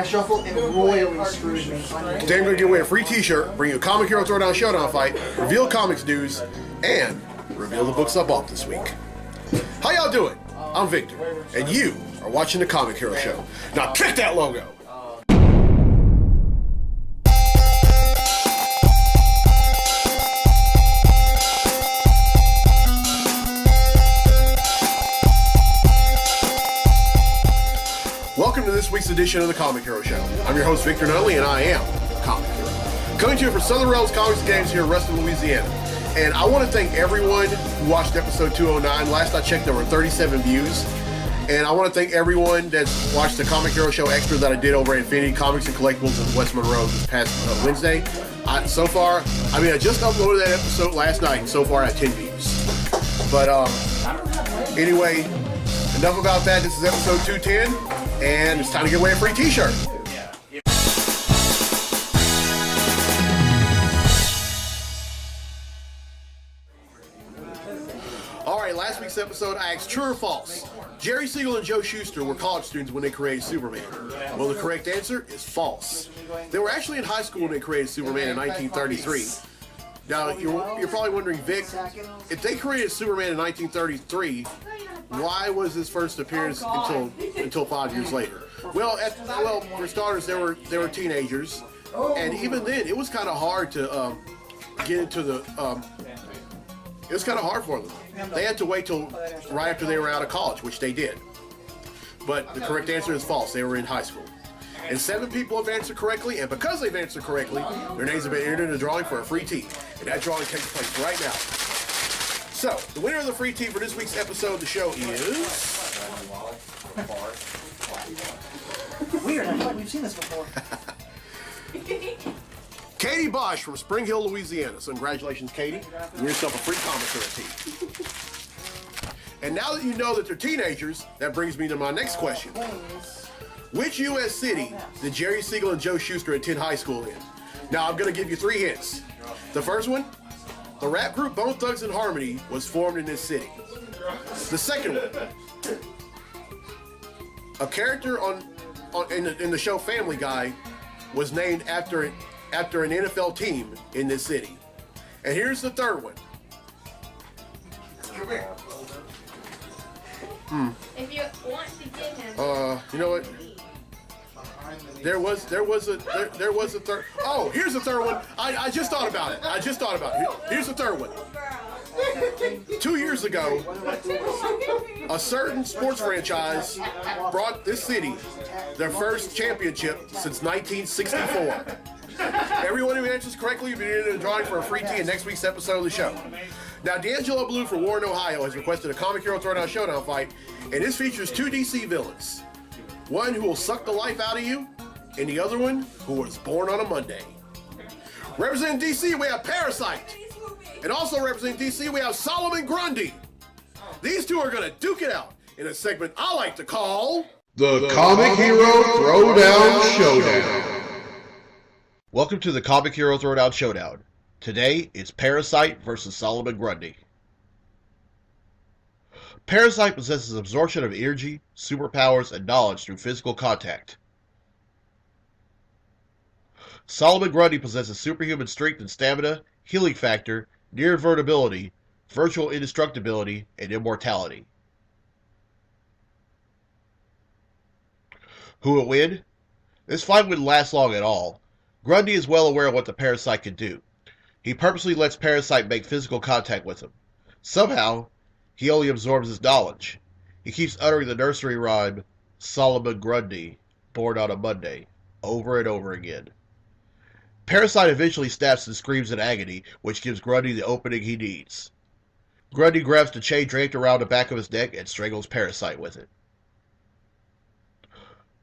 shuffle and royally screwed me. Today I'm going to give away a free t-shirt, bring you a Comic Hero Throwdown Showdown fight, reveal comics news, and reveal the books I bought this week. How y'all doing? I'm Victor, and you are watching the Comic Hero Show. Now kick that logo! Welcome to this week's edition of the Comic Hero Show. I'm your host, Victor Nutley, and I am Comic Hero. Coming to you from Southern Rails Comics and Games here in Ruston, Louisiana. And I want to thank everyone who watched episode 209. Last I checked, there were 37 views. And I want to thank everyone that's watched the Comic Hero Show extra that I did over at Infinity Comics and Collectibles in West Monroe this past Wednesday. I just uploaded that episode last night, and so far I have 10 views. But anyway, enough about that. This is episode 210. And it's time to give away a free t-shirt. Alright, last week's episode I asked true or false. Jerry Siegel and Joe Shuster were college students when they created Superman. Well, the correct answer is false. They were actually in high school when they created Superman in 1933. Now, you're probably wondering, Vic, if they created Superman in 1933, why was his first appearance until 5 years later? Well, for starters, they were teenagers, and even then, it was kind of hard to get into the. It was kind of hard for them. They had to wait till right after they were out of college, which they did. But the correct answer is false. They were in high school. And 7 people have answered correctly, and because they've answered correctly, their names have been entered in a drawing for a free tee. And that drawing takes place right now. So, the winner of the free tee for this week's episode of the show is... Weird, I feel like we've seen this before. Katie Bosch from Spring Hill, Louisiana. So congratulations, Katie. You win yourself a free comic for a tee. And now that you know that they're teenagers, that brings me to my next question. Which U.S. city did Jerry Siegel and Joe Shuster attend high school in? Now, I'm going to give you 3 hints. The first one, the rap group Bone Thugs and Harmony was formed in this city. The second one, a character in the show Family Guy was named after an NFL team in this city. And here's the third one. If you want to get him, you know what? There was a third. Oh, here's the third one. I just thought about it. Here's the third one. 2 years ago, a certain sports franchise brought this city their first championship since 1964. Everyone who answers correctly will be in a drawing for a free tee in next week's episode of the show. Now, D'Angelo Blue from Warren, Ohio has requested a Comic Hero Throwdown Showdown fight, and this features 2 DC villains. One who will suck the life out of you, and the other one who was born on a Monday. Representing DC, we have Parasite. And also representing DC, we have Solomon Grundy. These two are going to duke it out in a segment I like to call... The Comic Hero Throwdown Showdown. Welcome to the Comic Hero Throwdown Showdown. Today, it's Parasite versus Solomon Grundy. Parasite possesses absorption of energy, superpowers, and knowledge through physical contact. Solomon Grundy possesses superhuman strength and stamina, healing factor, near invulnerability, virtual indestructibility, and immortality. Who will win? This fight wouldn't last long at all. Grundy is well aware of what the Parasite can do. He purposely lets Parasite make physical contact with him. Somehow, he only absorbs his knowledge. He keeps uttering the nursery rhyme, Solomon Grundy, born on a Monday, over and over again. Parasite eventually snaps and screams in agony, which gives Grundy the opening he needs. Grundy grabs the chain draped around the back of his neck and strangles Parasite with it.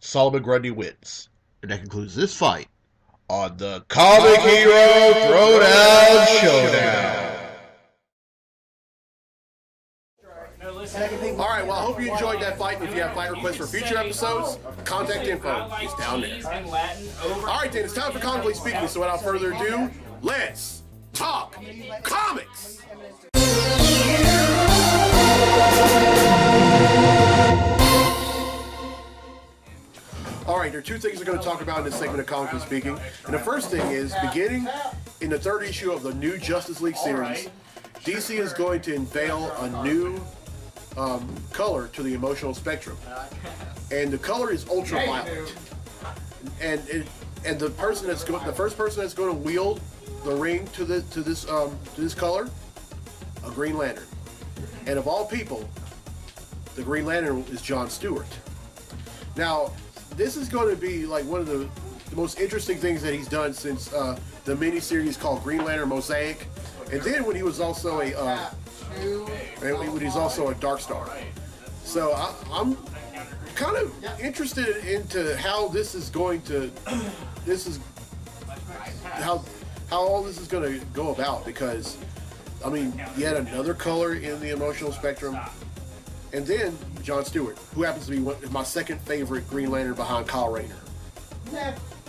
Solomon Grundy wins. And that concludes this fight on the Comic Hero Throwdown Showdown. Alright, well, I hope you enjoyed that fight. If you have fight requests for future episodes, contact info is down there. Alright then, it's time for Comically Speaking, so without further ado, let's talk comics! Alright, there are two things we're going to talk about in this segment of Comically Speaking. And the first thing is, beginning in the third issue of the new Justice League series, DC is going to unveil a new color to the emotional spectrum. And the color is ultraviolet. And the first person that's going to wield the ring to this color, a Green Lantern. And of all people, the Green Lantern is John Stewart. Now, this is going to be like one of the most interesting things that he's done since the miniseries called Green Lantern Mosaic, and then when he was also a Dark Star. So I'm kind of interested into how this is going to, how all this is going to go about, because I mean, yet another color in the emotional spectrum. And then John Stewart, who happens to be my second favorite Green Lantern behind Kyle Rayner.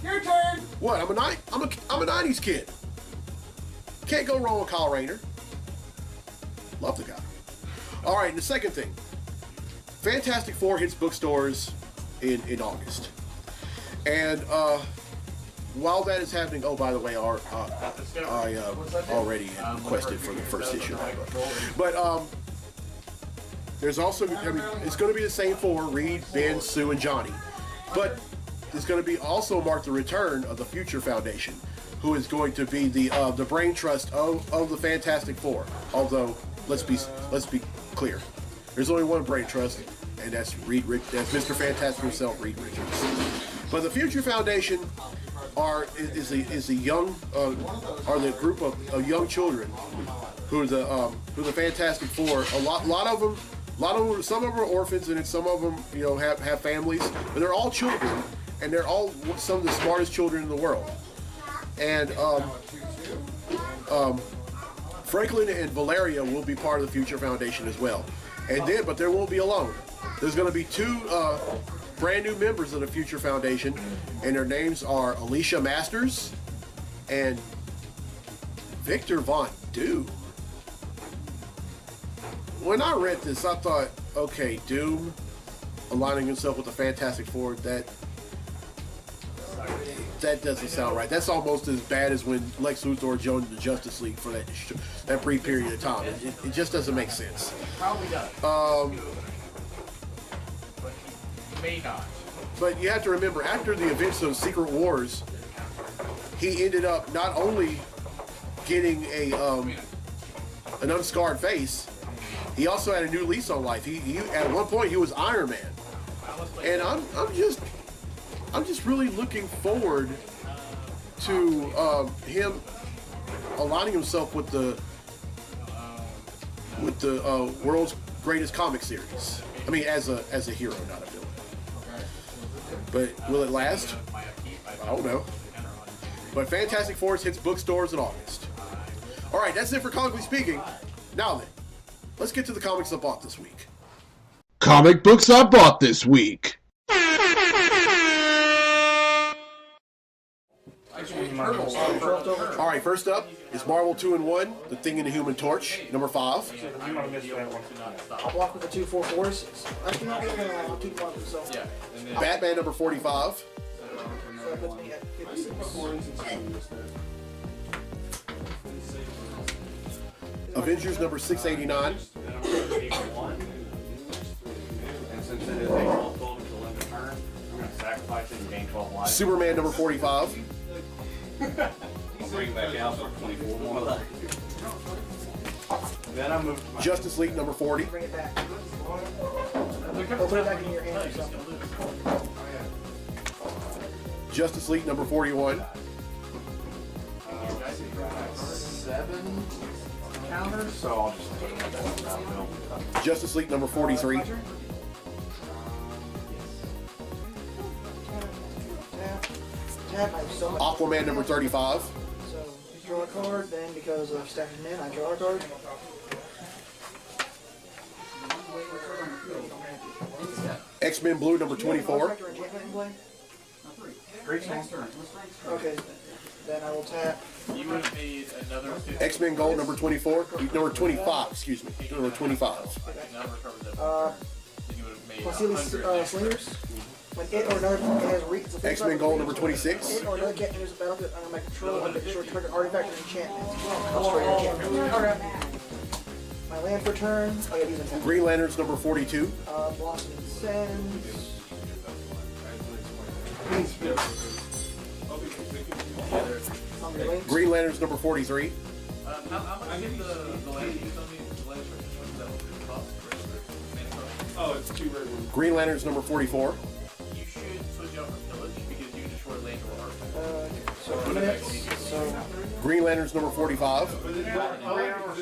Your turn. What? I'm a 90s kid. Can't go wrong with Kyle Rayner. Love the guy. All right, and the second thing, Fantastic Four hits bookstores in August, and while that is happening, oh, by the way, I already requested for the first issue, but there's also, I mean, it's going to be the same four: Reed, Ben, Sue, and Johnny. But it's going to be also mark the return of the Future Foundation, who is going to be the brain trust of the Fantastic Four. Although, let's be clear, there's only one brain trust, and that's Mr. Fantastic himself, Reed Richards. But the Future Foundation is the group of young children who are the Fantastic Four. A lot of them, some of them are orphans, and some of them, have families, but they're all children, and they're all some of the smartest children in the world. And Franklin and Valeria will be part of the Future Foundation as well. But they won't be alone. There's going to be two brand new members of the Future Foundation, and their names are Alicia Masters and Victor Von Doom. When I read this, I thought, okay, Doom aligning himself with the Fantastic Four, that doesn't sound right. That's almost as bad as when Lex Luthor joined the Justice League for that brief period of time. It just doesn't make sense. Probably does. May not. But you have to remember, after the events of Secret Wars, he ended up not only getting an unscarred face, he also had a new lease on life. He at one point he was Iron Man, and I'm just really looking forward to him aligning himself with the world's greatest comic series. I mean, as a hero, not a villain. But will it last? I don't know. But Fantastic Four hits bookstores in August. All right, that's it for Comically Speaking. Now then, let's get to the comics I bought this week. Comic books I bought this week. All right, first up is Marvel 2-in-1, The Thing and the Human Torch, number 5. I'll block with the 2/4-4s. Actually, not really. I'll keep blocking myself. Yeah. Batman, number 45. So that puts me at 56. Avengers, number 689. Superman, number 45. Bring back out for 24 more. Then I move. Justice League, number 40. Bring it back. I'll put it back in your hand or something. Justice League, number 41. 7 counters, so I'll just put them down. Justice League, number 43. Aquaman, number 35. So, if you draw a card, then because of stacking them in, I draw a card. X-Men Blue, number 24. Okay, then I will tap. You would need another 50. X-Men Gold, number 24. Number 25, excuse me. Number 25. Number covers it. then you would have made Vasily 100 Slingers. When it or another it has it's a X-Men Gold number 26. It or another cat enters the battlefield under my control and make sure target artifact or enchantment. Destroy your enchantment. My land for turn. Oh yeah, these are Green Lanterns number 42. Blossoming Sands. Green Lanterns number 43. how much did the land use on the land structure? That was cost for mana cost? Oh, it's 2 red ones. Green Lanterns number 44. You should switch out for pillage because you can destroy land or artifact. So minutes. So Green Lanterns number 45. But then it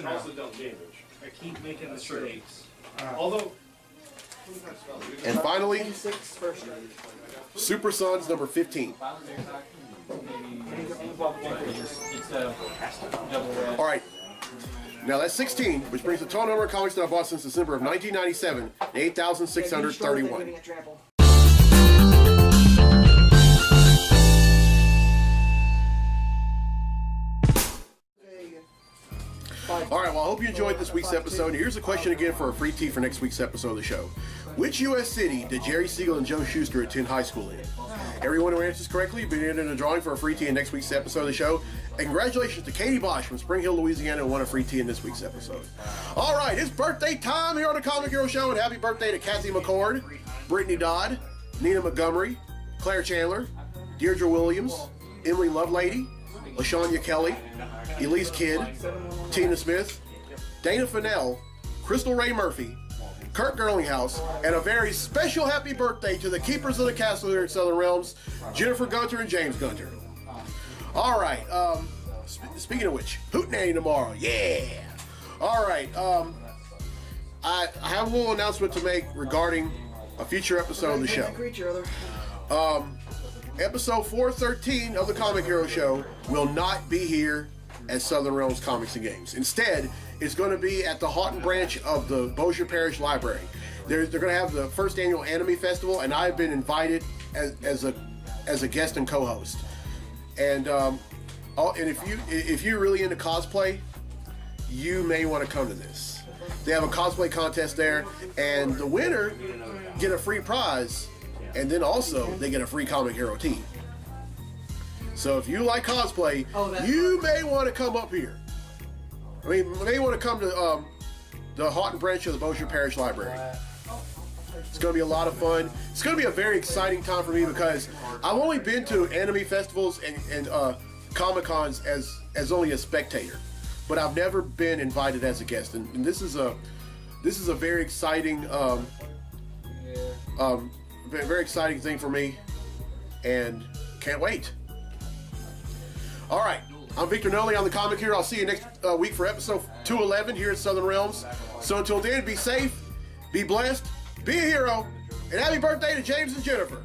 also dealt damage. I keep making mistakes. Although, And finally, 6 first. Super Sons number 15. All right. Now that's 16, which brings the total number of comics that I bought since December of 1997 to 8,631. All right, well, I hope you enjoyed this week's episode. And here's a question again for a free tee for next week's episode of the show. Which U.S. city did Jerry Siegel and Joe Shuster attend high school in? Everyone who answers correctly will be entered in a drawing for a free tee in next week's episode of the show. And congratulations to Katie Bosch from Spring Hill, Louisiana, who won a free tee in this week's episode. All right, it's birthday time here on the Comic Hero Show, and happy birthday to Kathy McCord, Brittany Dodd, Nina Montgomery, Claire Chandler, Deirdre Williams, Emily Lovelady, LaShawnia Kelly, Elise Kidd, Tina Smith, Dana Fennell, Crystal Ray Murphy, Kurt Gerlinghouse, and a very special happy birthday to the keepers of the castle here at Southern Realms, Jennifer Gunter and James Gunter. All right, speaking of which, hootenanny tomorrow, yeah. All right, I have a little announcement to make regarding a future episode of the show. Episode 413 of the Comic Hero Show will not be here at Southern Realms Comics and Games. Instead, it's going to be at the Houghton branch of the Bossier Parish Library. They're going to have the first annual Anime Festival, and I've been invited as a guest and co-host. And if you're really into cosplay, you may want to come to this. They have a cosplay contest there, and the winner get a free prize, and then also they get a free Comic Hero tee. So if you like cosplay, you may want to come up here. I mean, you may want to come to the Houghton branch of the Bossier Parish Library. It's going to be a lot of fun. It's going to be a very exciting time for me because I've only been to anime festivals and Comic-Cons as only a spectator, but I've never been invited as a guest, and this is a very exciting very exciting thing for me, and can't wait. All right, I'm Victor Nolly on the Comic Hero. I'll see you next week for episode 211 here at Southern Realms. So until then, be safe, be blessed, be a hero, and happy birthday to James and Jennifer.